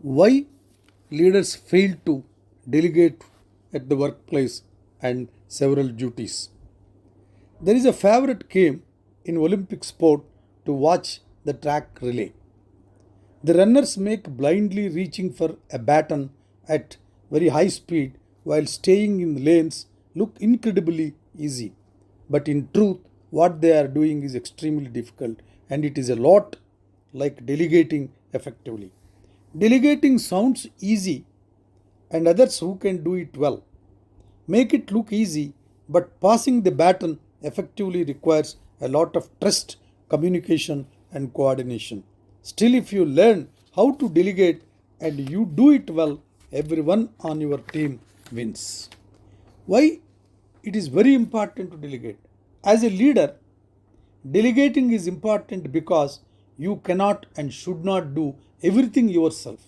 Why leaders fail to delegate at the workplace and several duties. There is a favorite game in Olympic sport to watch the track relay. The runners make blindly reaching for a baton at very high speed while staying in lanes look incredibly easy. But in truth, what they are doing is extremely difficult and it is a lot like delegating effectively. Delegating sounds easy and others who can do it well make it look easy, but passing the baton effectively requires a lot of trust, communication, and coordination. Still, if you learn how to delegate and you do it well, everyone on your team wins. Why it is very important to delegate? As a leader, delegating is important because you cannot and should not do everything yourself.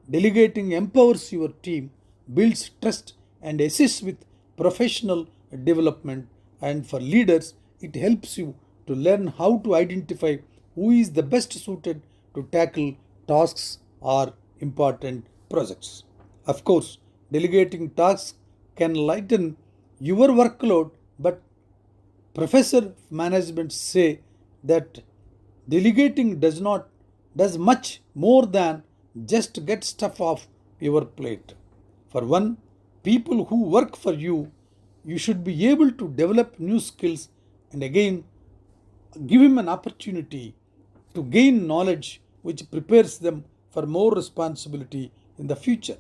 Delegating empowers your team, builds trust, and assists with professional development. And for leaders, it helps you to learn how to identify who is the best suited to tackle tasks or important projects. Of course, delegating tasks can lighten your workload, but professor of management say that delegating does much more than just get stuff off your plate. For one, people who work for you, you should be able to develop new skills and again give him an opportunity to gain knowledge which prepares them for more responsibility in the future.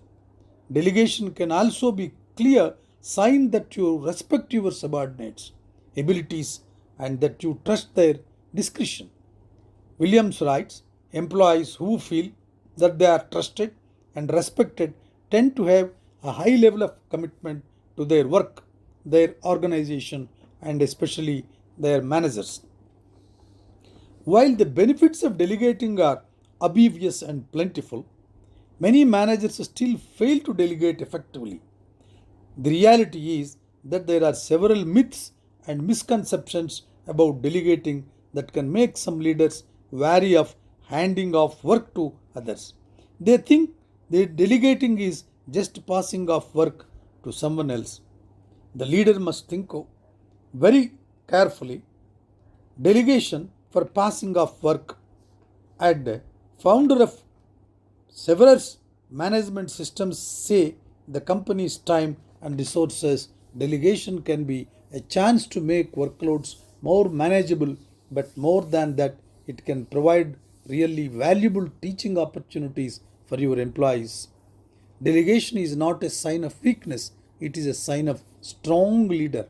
Delegation can also be clear sign that you respect your subordinates abilities and that you trust their discretion. Williams writes, employees who feel that they are trusted and respected tend to have a high level of commitment to their work, their organization, and especially their managers. While the benefits of delegating are obvious and plentiful, many managers still fail to delegate effectively. The reality is that there are several myths and misconceptions about delegating that can make some leaders wary of handing off work to others. They think that delegating is just passing off work to someone else. The leader must think very carefully. Delegation for passing off work and the founder of several management systems say the company's time and resources delegation can be a chance to make workloads more manageable, but more than that, it can provide really valuable teaching opportunities for your employees. Delegation is not a sign of weakness, it is a sign of strong leader.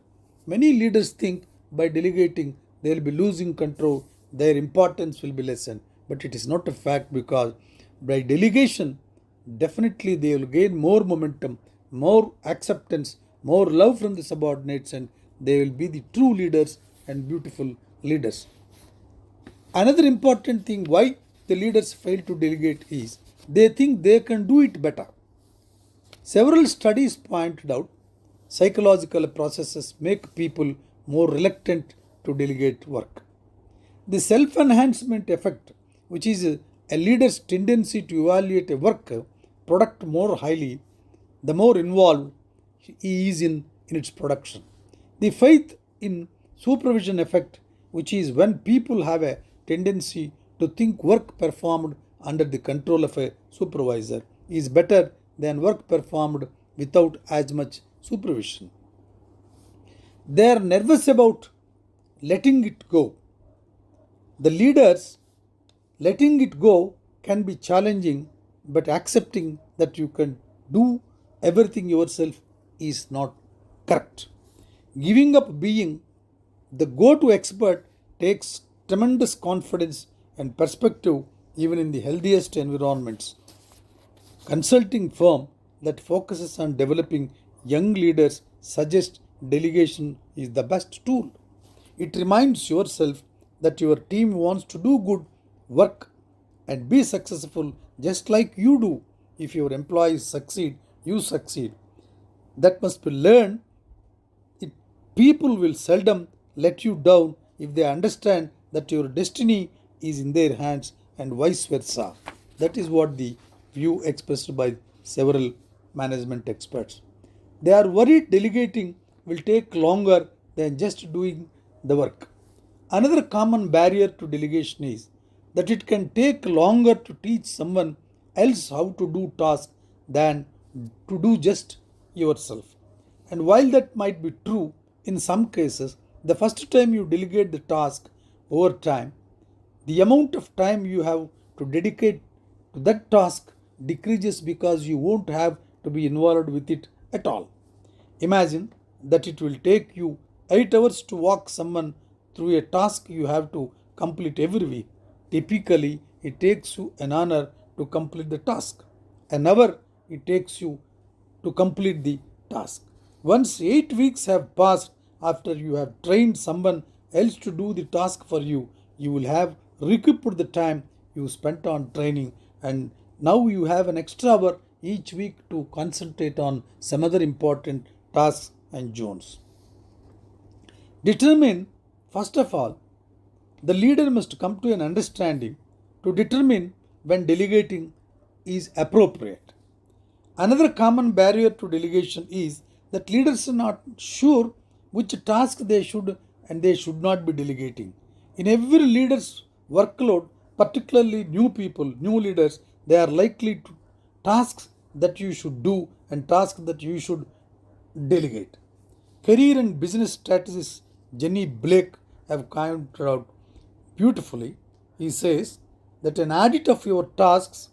Many leaders think by delegating they will be losing control, their importance will be lessened, but it is not a fact because by delegation definitely they will gain more momentum, more acceptance, more love from the subordinates, and they will be the true leaders and beautiful leaders. Another important thing why the leaders fail to delegate is they think they can do it better. Several studies pointed out psychological processes make people more reluctant to delegate work. The self enhancement effect, which is a leader's tendency to evaluate a work product more highly, the more involved he is in its production. The faith in supervision effect, which is when people have a tendency to think work performed under the control of a supervisor is better than work performed without as much supervision. They are nervous about letting it go. The leaders letting it go can be challenging, but accepting that you can do everything yourself is not correct. Giving up being the go to expert takes tremendous confidence and perspective even in the healthiest environments. Consulting firm that focuses on developing young leaders suggests delegation is the best tool. It reminds yourself that your team wants to do good work and be successful just like you do. If your employees succeed, you succeed. That must be learned. It, people will seldom let you down if they understand that your destiny is in their hands and vice versa. That is what the view expressed by several management experts. They are worried delegating will take longer than just doing the work. Another common barrier to delegation is that it can take longer to teach someone else how to do tasks than to do just yourself. And while that might be true in some cases, the first time you delegate the task over time, the amount of time you have to dedicate to that task decreases because you won't have to be involved with it at all. Imagine that it will take you 8 hours to walk someone through a task you have to complete every week. Typically, it takes you an hour to complete the task. An hour it takes you to complete the task. Once 8 weeks have passed after you have trained someone else to do the task for you, you will have recouped the time you spent on training, and now you have an extra hour each week to concentrate on some other important tasks and zones. Determine, first of all, the leader must come to an understanding to determine when delegating is appropriate. Another common barrier to delegation is that leaders are not sure which task they should and they should not be delegating. In every leader's workload, particularly new people, new leaders, they are likely to tasks that you should do and tasks that you should delegate. Career and business strategist Jenny Blake have pointed out beautifully. He says that an audit of your tasks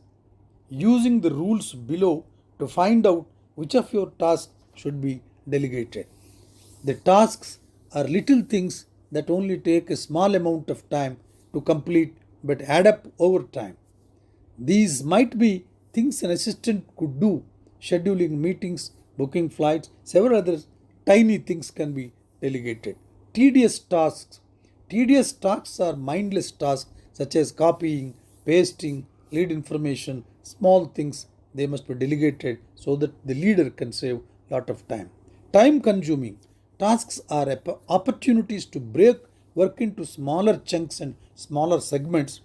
using the rules below to find out which of your tasks should be delegated. The tasks are little things that only take a small amount of time to complete but add up over time. These might be things an assistant could do, scheduling meetings, booking flights, several other tiny things can be delegated. Tedious tasks. Tedious tasks are mindless tasks such as copying, pasting, lead information, small things they must be delegated so that the leader can save a lot of time. Time consuming. Tasks are opportunities to break work into smaller chunks and smaller segments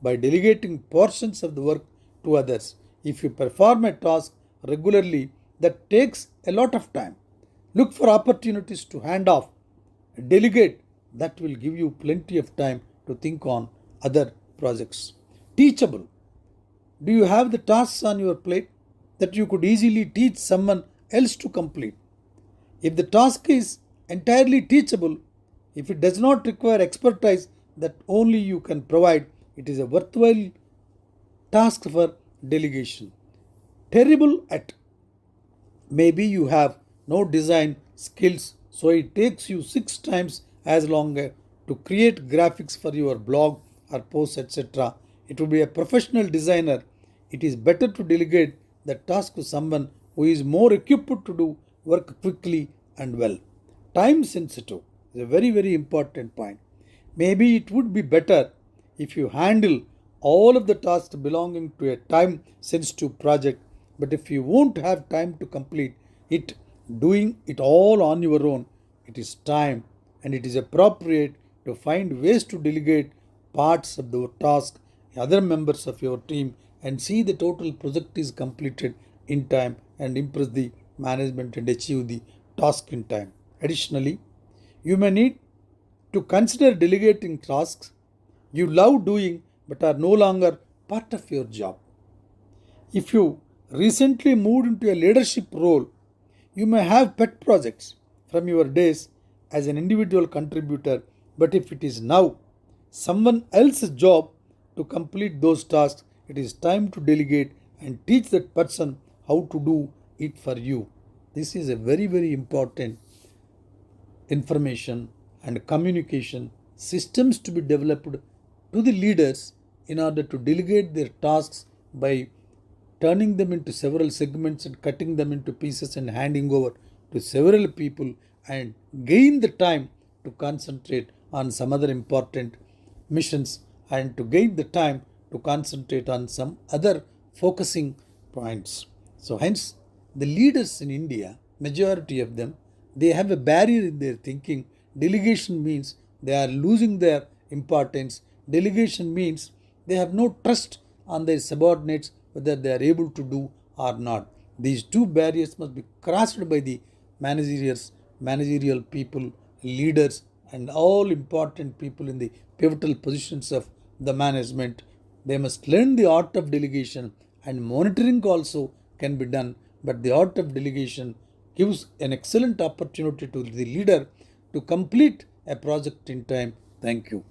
by delegating portions of the work to others. If you perform a task regularly that takes a lot of time, look for opportunities to hand off, delegate. That will give you plenty of time to think on other projects. Teachable. Do you have the tasks on your plate that you could easily teach someone else to complete? If the task is entirely teachable, if it does not require expertise that only you can provide, it is a worthwhile task for delegation. Terrible at. Maybe you have no design skills, so it takes you 6 times as long to create graphics for your blog or posts, etc. It would be a professional designer. It is better to delegate the task to someone who is more equipped to do work quickly and well. Time sensitive is a very important point. Maybe it would be better if you handle all of the tasks belonging to a time sensitive project, but if you won't have time to complete it, doing it all on your own, it is time and it is appropriate to find ways to delegate parts of the task to other members of your team and see the total project is completed in time and impress the management and achieve the task in time. Additionally, you may need to consider delegating tasks you love doing but are no longer part of your job. If you recently moved into a leadership role, you may have pet projects from your days as an individual contributor, but if it is now someone else's job to complete those tasks, it is time to delegate and teach that person how to do it for you. This is a very important information and communication systems to be developed to the leaders in order to delegate their tasks by turning them into several segments and cutting them into pieces and handing over to several people and gain the time to concentrate on some other important missions and to gain the time to concentrate on some other focusing points. So hence the leaders in India, majority of them, they have a barrier in their thinking. Delegation means they are losing their importance. Delegation means they have no trust on their subordinates whether they are able to do or not. These two barriers must be crossed by the managerial people, leaders, and all important people in the pivotal positions of the management. They must learn the art of delegation, and monitoring also can be done, but the art of delegation gives an excellent opportunity to the leader to complete a project in time. Thank you.